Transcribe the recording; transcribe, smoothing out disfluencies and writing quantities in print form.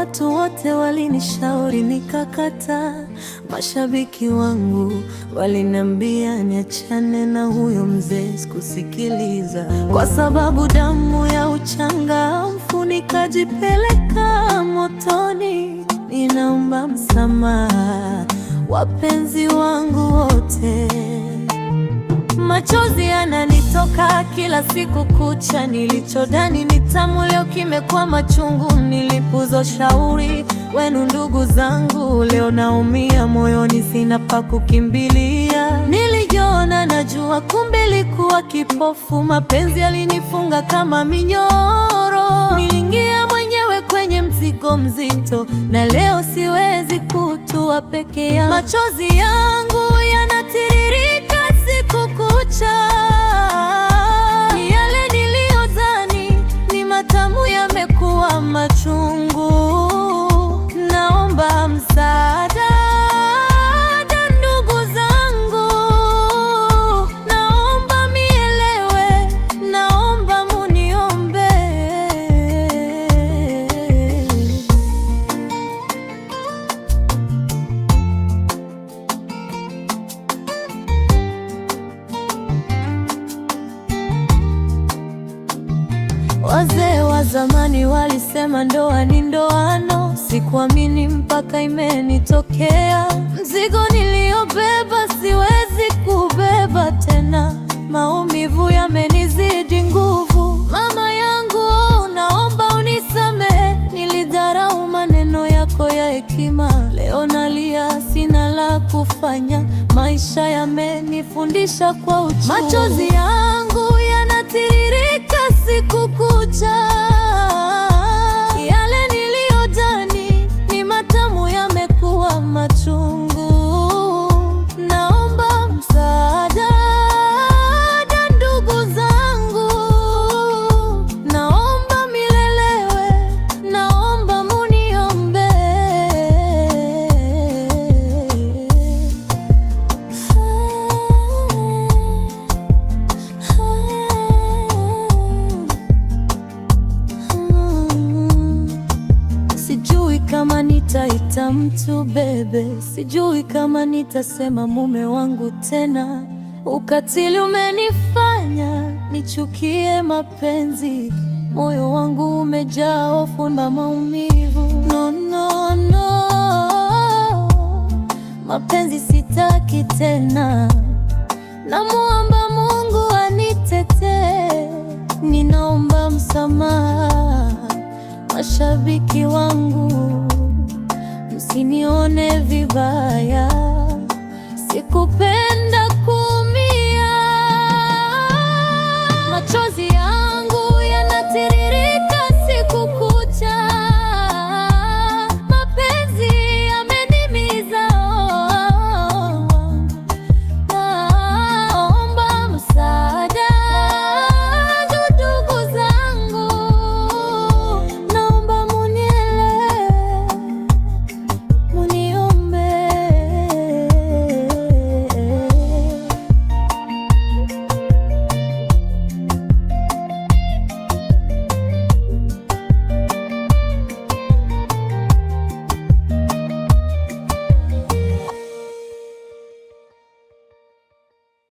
watu wote walinishauri nikakataa. Mashabiki wangu waliniambia niachane na huyo mzee, sikusikiliza. Kwa sababu damu ya uchangamfu nikajipeleka motoni. Ninaomba msamaha wapenzi wangu wote. Machozi yananitoka kila siku kucha. Nilichodhani ni tamu leo kimekuwa machungu. Nilipuuza ushauri wenu ndugu zangu, leo naumia moyoni, sina pa kukimbilia. Nilijiona najua, kumbe nilikuwa kipofu. Mapenzi yalinifunga kama minyoro. Niliingia mwenyewe kwenye mzigo mzito, na leo siwezi kutua peke yangu. Machozi yangu yanatiririka siku kucha. Yale niliyodhani ni matamu yamekuwa machungu. Naomba msaada ndugu zangu, naomba mielewe, naomba muniombe. Wazee wa zamani walisema ndoa ni ndoano. Sikuamini mpaka imenitokea. Mzigo niliobeba siwezi kubeba tena. Maumivu yamenizidi nguvu. Mama yangu, naomba unisamehe. Nilidharau maneno yako ya hekima. Leo nalia, sina la kufanya. Maisha yamenifundisha kwa uchungu. Machozi yangu yanatiririka siku kucha. Yale niliyodhani ni matamu yamekuwa machungu. Naomba msaada ndugu zangu, naomba milelewe, naomba muniombe. Sijui kama nitaita mtu bebe, sijui kama nitasema mume wangu tena. Ukatili umenifanya nichukie mapenzi. Moyo wangu umejaa hofu na maumivu. No, no, no, mapenzi sitaki tena. Namuomba Mungu anitetee. Ninaomba msamaha mashabiki wangu, msinione vibaya. Sikupenda